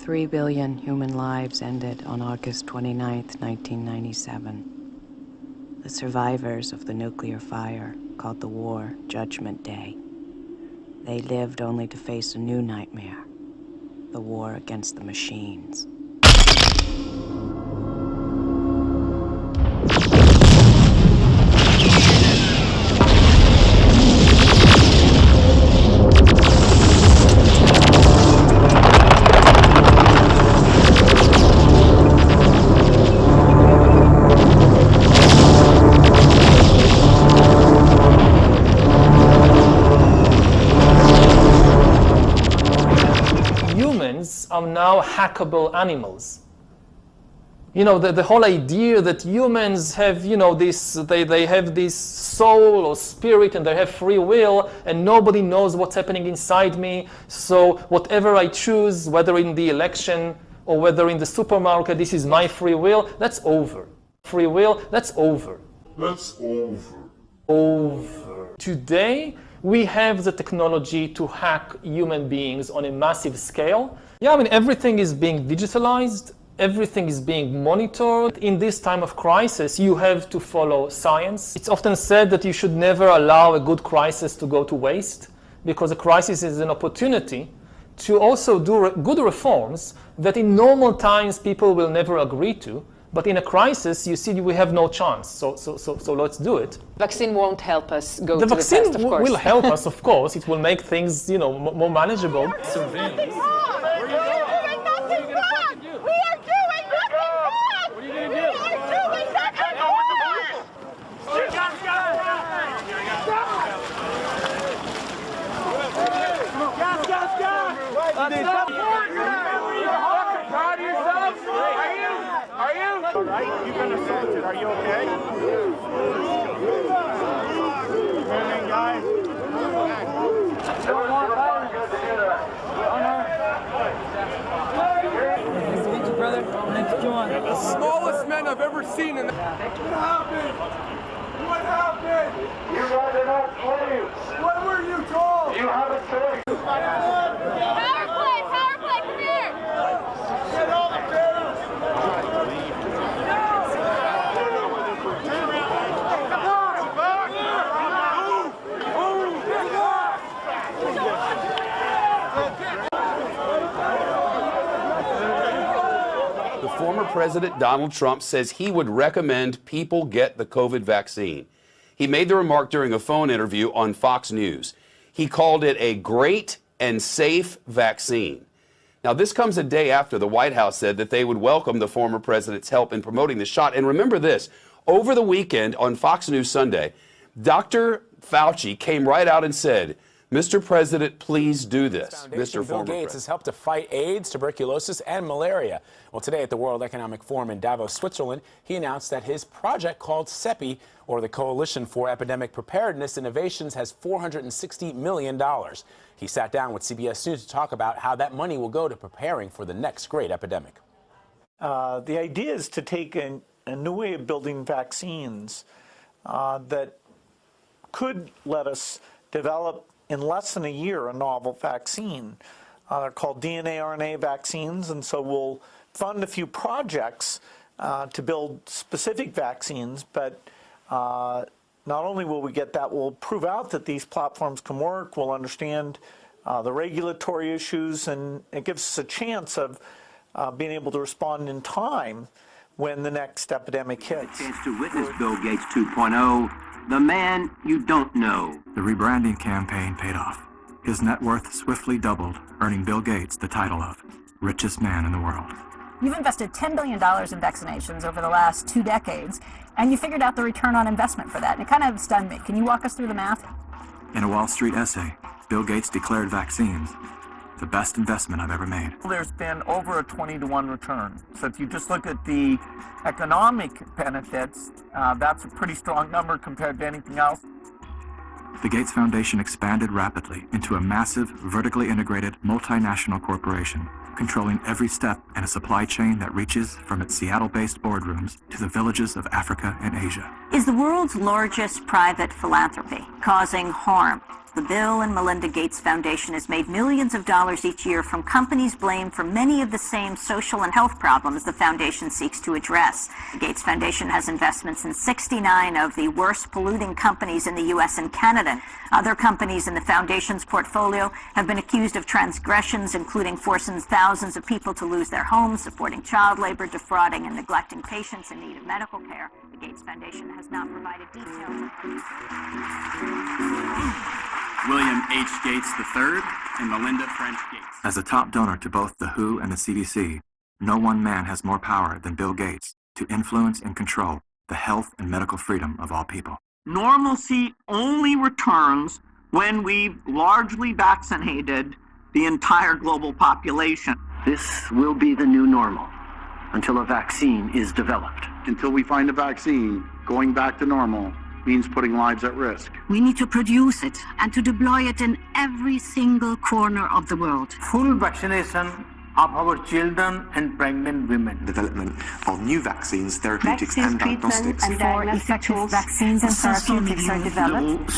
3 billion human lives ended on August 29, 1997. The survivors of the nuclear fire called the war Judgment Day. They lived only to face a new nightmare, the war against the machines. Humans are now hackable animals. You know, the whole idea that humans have, you know, they have this soul or spirit and they have free will and nobody knows what's happening inside me. So whatever I choose, whether in the election or whether in the supermarket, this is my free will, that's over. Free will, that's over. That's over. Over. Today, we have the technology to hack human beings on a massive scale. Yeah, I mean, everything is being digitalized. Everything is being monitored. In this time of crisis, you have to follow science. It's often said that you should never allow a good crisis to go to waste, because a crisis is an opportunity to also do good reforms that in normal times people will never agree to. But in a crisis, you see, we have no chance. So let's do it. Vaccine won't help us go the to the test, of course. The vaccine will help us, of course. It will make things, you know, more manageable. Surveillance. All right, you've been assaulted. Are you okay? Morning, guys. Nice to meet you, brother. Nice to join. The smallest men I've ever seen in the... What happened? What happened? You guys are not slaves. What were you told? You have a choice. Power play, come here. Get all the parents. Former President Donald Trump says he would recommend people get the COVID vaccine. He made the remark during a phone interview on Fox News. He called it a great and safe vaccine. Now, this comes a day after the White House said that they would welcome the former president's help in promoting the shot. And remember this, over the weekend on Fox News Sunday, Dr. Fauci came right out and said, Mr. President, please do this. Mr. Bill Gates has helped to fight AIDS, tuberculosis, and malaria. Well, today at the World Economic Forum in Davos, Switzerland, he announced that his project called CEPI, or the Coalition for Epidemic Preparedness Innovations, has $460 million. He sat down with CBS News to talk about how that money will go to preparing for the next great epidemic. The idea is to take a new way of building vaccines that could let us develop in less than a year a novel vaccine. They're called DNA RNA vaccines, and so we'll fund a few projects to build specific vaccines, but not only will we get that, we'll prove out that these platforms can work, we'll understand the regulatory issues, and it gives us a chance of being able to respond in time when the next epidemic hits. Chance to witness Bill Gates 2.0, the man you don't know. The rebranding campaign paid off. His net worth swiftly doubled, earning Bill Gates the title of richest man in the world. You've invested $10 billion in vaccinations over the last 2 decades, and you figured out the return on investment for that. And it kind of stunned me. Can you walk us through the math? In a Wall Street essay, Bill Gates declared vaccines the best investment I've ever made. There's been over a 20-to-1 return. So if you just look at the economic benefits, that's a pretty strong number compared to anything else. The Gates Foundation expanded rapidly into a massive, vertically integrated, multinational corporation, controlling every step in a supply chain that reaches from its Seattle-based boardrooms to the villages of Africa and Asia. Is the world's largest private philanthropy causing harm The Bill and Melinda Gates Foundation has made millions of dollars each year from companies blamed for many of the same social and health problems the foundation seeks to address. The Gates Foundation has investments in 69 of the worst polluting companies in the U.S. and Canada. Other companies in the foundation's portfolio have been accused of transgressions, including forcing thousands of people to lose their homes, supporting child labor, defrauding and neglecting patients in need of medical care. The Gates Foundation has not provided details. William H. Gates III and Melinda French Gates. As a top donor to both the WHO and the CDC, no one man has more power than Bill Gates to influence and control the health and medical freedom of all people. Normalcy only returns when we've largely vaccinated the entire global population. This will be the new normal until a vaccine is developed. Until we find a vaccine, going back to normal means putting lives at risk. We need to produce it and to deploy it in every single corner of the world. Full vaccination of our children and pregnant women. Development of new vaccines, therapeutics and diagnostics. Before effective vaccines and therapeutics are developed.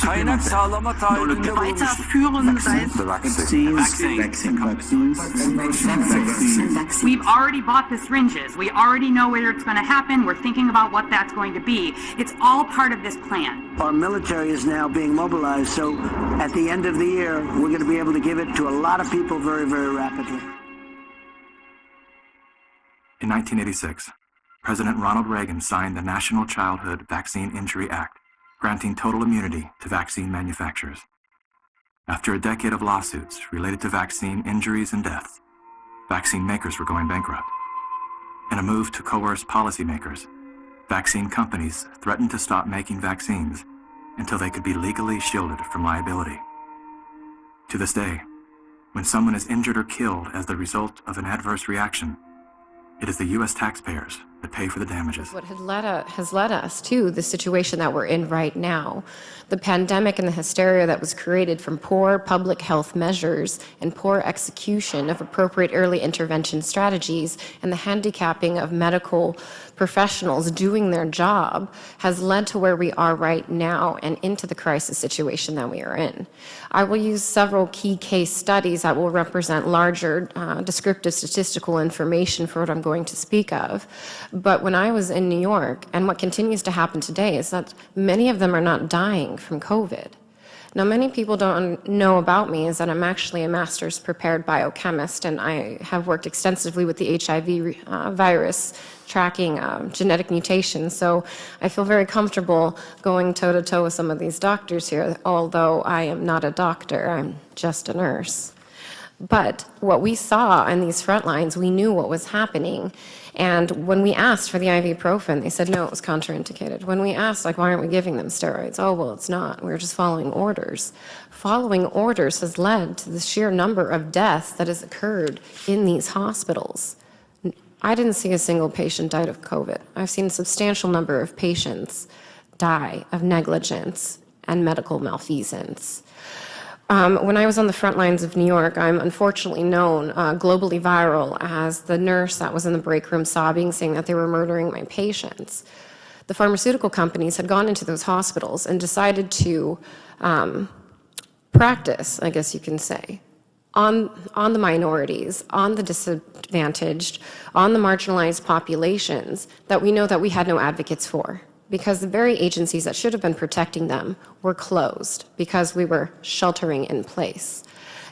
We've already bought the syringes. We already know where it's going to happen. We're thinking about what that's going to be. It's all part of this plan. Our military is now being mobilized, so at the end of the year, we're going to be able to give it to a lot of people very, very rapidly. In 1986, President Ronald Reagan signed the National Childhood Vaccine Injury Act, granting total immunity to vaccine manufacturers. After a decade of lawsuits related to vaccine injuries and deaths, vaccine makers were going bankrupt. In a move to coerce policymakers, vaccine companies threatened to stop making vaccines until they could be legally shielded from liability. To this day, when someone is injured or killed as the result of an adverse reaction, it is the U.S. taxpayers that pay for the damages. What has led us to the situation that we're in right now, the pandemic and the hysteria that was created from poor public health measures and poor execution of appropriate early intervention strategies and the handicapping of medical professionals doing their job has led to where we are right now and into the crisis situation that we are in. I will use several key case studies that will represent larger descriptive statistical information for what I'm going to speak of. But when I was in New York, and what continues to happen today, is that many of them are not dying from COVID. Now, many people don't know about me is that I'm actually a master's prepared biochemist, and I have worked extensively with the HIV virus, tracking genetic mutations. So I feel very comfortable going toe-to-toe with some of these doctors here, although I am not a doctor, I'm just a nurse. But what we saw in these front lines, we knew what was happening. And when we asked for the ibuprofen, they said, no, it was contraindicated. When we asked, like, why aren't we giving them steroids? Oh, well, it's not. We were just following orders. Following orders has led to the sheer number of deaths that has occurred in these hospitals. I didn't see a single patient died of COVID. I've seen a substantial number of patients die of negligence and medical malfeasance. When I was on the front lines of New York, I'm unfortunately known globally viral as the nurse that was in the break room sobbing, saying that they were murdering my patients. The pharmaceutical companies had gone into those hospitals and decided to practice, I guess you can say, on the minorities, on the disadvantaged, on the marginalized populations that we know that we had no advocates for, because the very agencies that should have been protecting them were closed because we were sheltering in place.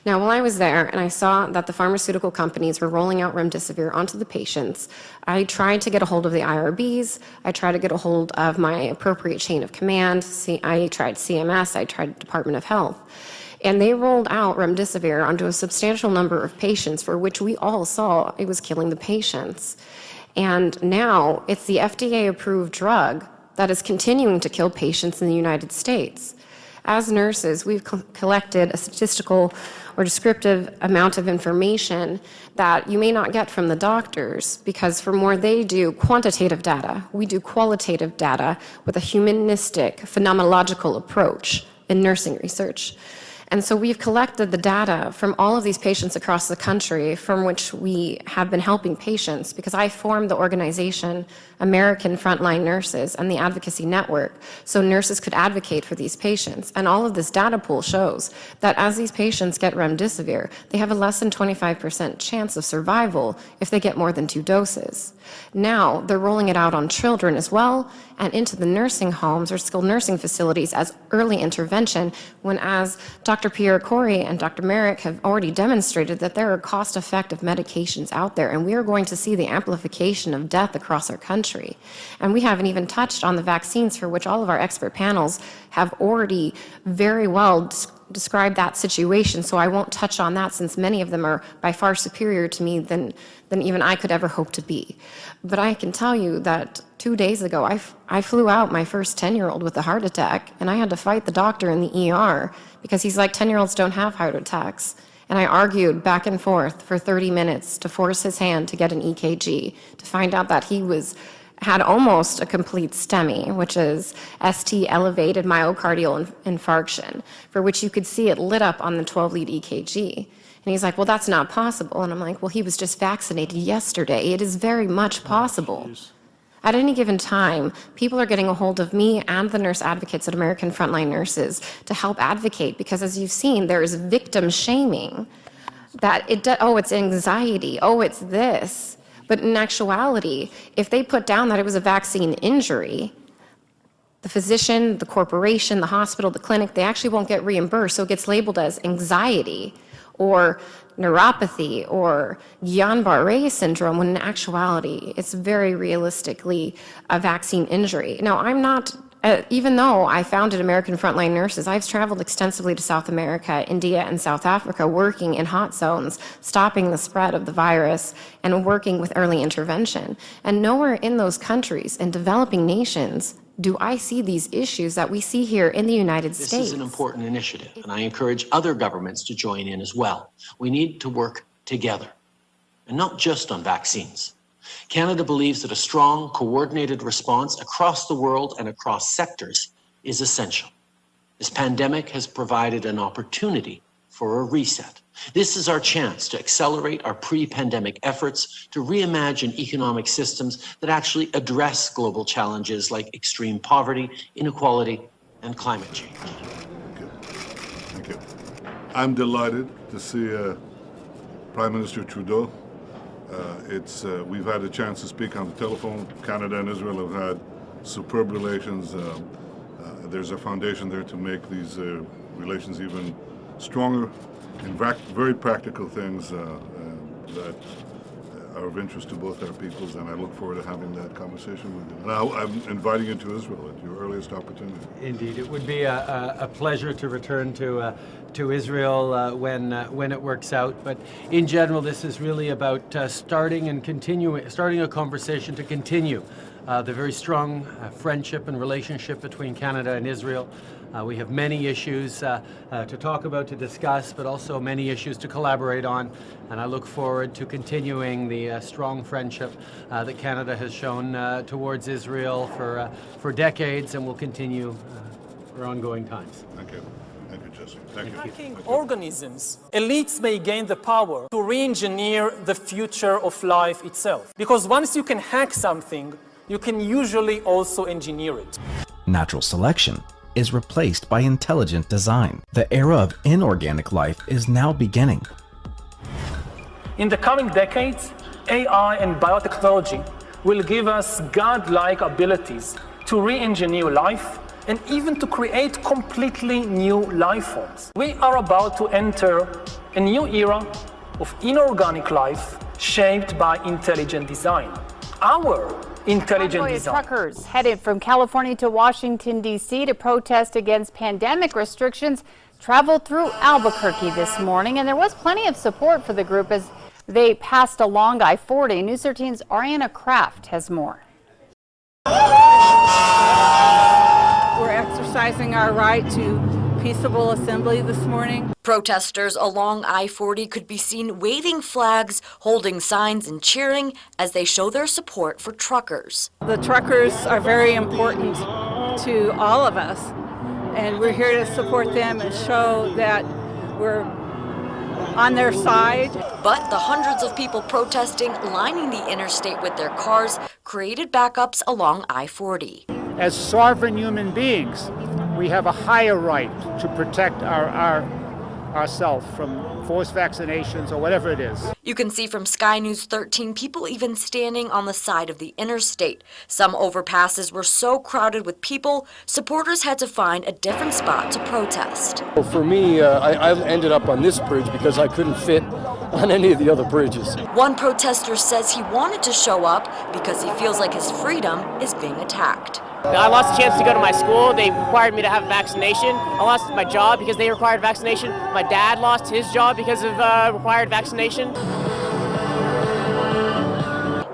Now, while I was there and I saw that the pharmaceutical companies were rolling out remdesivir onto the patients, I tried to get a hold of the IRBs, I tried to get a hold of my appropriate chain of command, I tried CMS, I tried Department of Health. And they rolled out remdesivir onto a substantial number of patients for which we all saw it was killing the patients. And now it's the FDA-approved drug that is continuing to kill patients in the United States. As nurses, we've collected a statistical or descriptive amount of information that you may not get from the doctors, because from where they do quantitative data, we do qualitative data with a humanistic, phenomenological approach in nursing research. And so we've collected the data from all of these patients across the country from which we have been helping patients, because I formed the organization American Frontline Nurses and the Advocacy Network so nurses could advocate for these patients. And all of this data pool shows that as these patients get remdesivir, they have a less than 25% chance of survival if they get more than 2 doses. Now they're rolling it out on children as well and into the nursing homes or skilled nursing facilities as early intervention, when, as Dr. Pierre Corey and Dr. Merrick have already demonstrated, that there are cost-effective medications out there, and we are going to see the amplification of death across our country. And we haven't even touched on the vaccines, for which all of our expert panels have already very well described that situation, so I won't touch on that, since many of them are by far superior to me than even I could ever hope to be. But I can tell you that 2 days ago, I flew out my first 10-year-old with a heart attack, and I had to fight the doctor in the ER because he's like, 10-year-olds don't have heart attacks. And I argued back and forth for 30 minutes to force his hand to get an EKG, to find out that he had almost a complete STEMI, which is ST elevated myocardial infarction, for which you could see it lit up on the 12-lead EKG. And he's like, well, that's not possible. And I'm like, well, he was just vaccinated yesterday. It is very much possible. At any given time, people are getting a hold of me and the nurse advocates at American Frontline Nurses to help advocate, because as you've seen, there is victim shaming, that it's anxiety, it's this. But in actuality, if they put down that it was a vaccine injury, the physician, the corporation, the hospital, the clinic, they actually won't get reimbursed, so it gets labeled as anxiety or neuropathy or Guillain-Barré syndrome, when in actuality, it's very realistically a vaccine injury. Now, I'm not, even though I founded American Frontline Nurses, I've traveled extensively to South America, India, and South Africa, working in hot zones, stopping the spread of the virus, and working with early intervention. And nowhere in those countries, in developing nations, do I see these issues that we see here in the United States. This is an important initiative, and I encourage other governments to join in as well. We need to work together, and not just on vaccines. Canada believes that a strong, coordinated response across the world and across sectors is essential. This pandemic has provided an opportunity for a reset. This is our chance to accelerate our pre-pandemic efforts to reimagine economic systems that actually address global challenges like extreme poverty, inequality, and climate change. Thank you. I'm delighted to see Prime Minister Trudeau. We've had a chance to speak on the telephone. Canada and Israel have had superb relations. There's a foundation there to make these relations even stronger, in fact, very practical things that are of interest to both our peoples, and I look forward to having that conversation with you. Now, I'm inviting you to Israel at your earliest opportunity. Indeed, it would be a pleasure to return to Israel when it works out. But in general, this is really about starting a conversation to continue the very strong friendship and relationship between Canada and Israel. We have many issues to talk about, to discuss, but also many issues to collaborate on. And I look forward to continuing the strong friendship that Canada has shown towards Israel for decades, and will continue for ongoing times. Thank you. Thank you, Jesse. Thank you. Hacking organisms, elites may gain the power to re-engineer the future of life itself. Because once you can hack something, you can usually also engineer it. Natural selection is replaced by intelligent design. The era of inorganic life is now beginning. In the coming decades, AI and biotechnology will give us godlike abilities to re-engineer life and even to create completely new life forms. We are about to enter a new era of inorganic life shaped by intelligent design. Our intelligent design. Truckers headed from California to Washington, D.C. to protest against pandemic restrictions traveled through Albuquerque this morning, and there was plenty of support for the group as they passed along I-40. News 13's Ariana Kraft has more. We're exercising our right to peaceable assembly this morning. Protesters along I-40 could be seen waving flags, holding signs and cheering as they show their support for truckers. The truckers are very important to all of us, and we're here to support them and show that We're on their side. But the hundreds of people protesting, lining the interstate with their cars, created backups along I-40. As sovereign human beings, we have a higher right to protect ourselves from forced vaccinations or whatever it is. You can see from Sky News 13 people even standing on the side of the interstate. Some overpasses were so crowded with people, supporters had to find a different spot to protest. Well, for me, I ended up on this bridge because I couldn't fit on any of the other bridges. One protester says he wanted to show up because he feels like his freedom is being attacked. I lost a chance to go to my school. They required me to have a vaccination. I lost my job because they required vaccination. My dad lost his job because of required vaccination.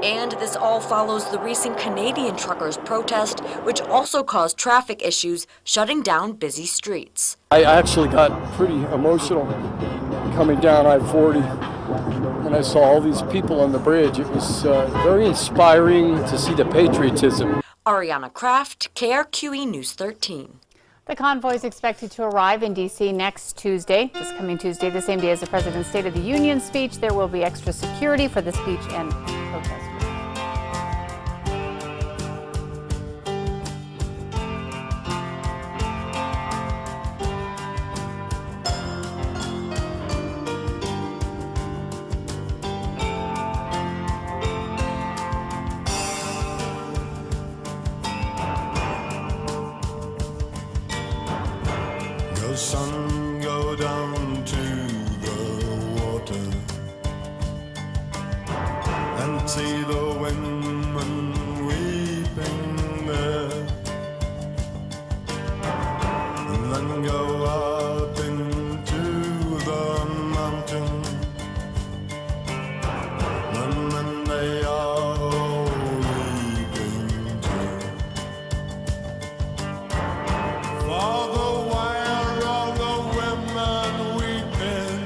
And this all follows the recent Canadian truckers' protest, which also caused traffic issues, shutting down busy streets. I actually got pretty emotional coming down I-40, and I saw all these people on the bridge. It was very inspiring to see the patriotism. Ariana Kraft, KRQE News 13. The convoy is expected to arrive in D.C. next Tuesday. This coming Tuesday, the same day as the President's State of the Union speech. There will be extra security for the speech and protesters. The sun go down to the water and see the women weeping there, and then go out into the mountain, and then they are all weeping too. Father, why are all the women weeping?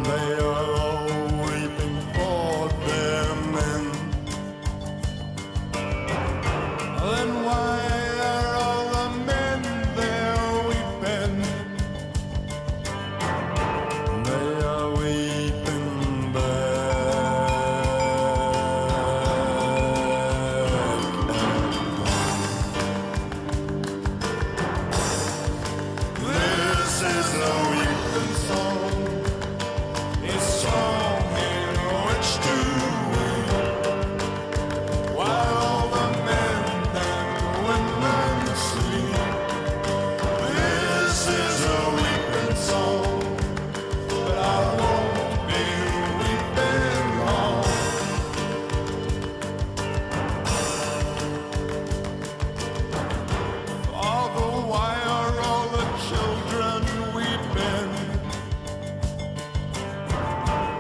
They are all weeping for their men. Then why are all the men there weeping? They are weeping back. This is a weeping song, a song in which to weep, while all the men and women sleep. This is a weeping song, but I won't be weeping long. Father, why are all the children weeping?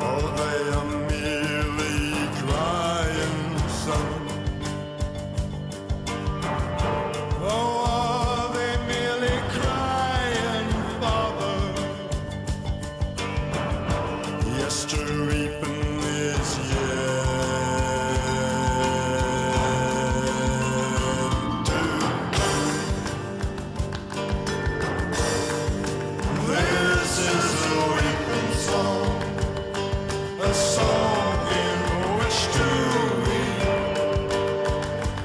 Oh, they are merely crying, son. Oh, are they merely crying, father? Yes, to reaping is yet to This is a weeping song, a song in which to weep,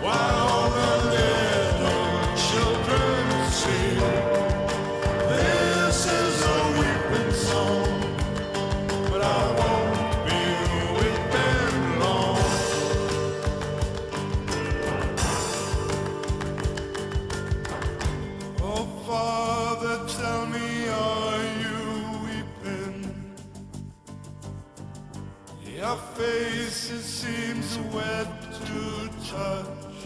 while all the little children sleep. This is a weeping song, but I won't be weeping long. Oh, Father, tell me, are you weeping? Your face, it seems wet to touch.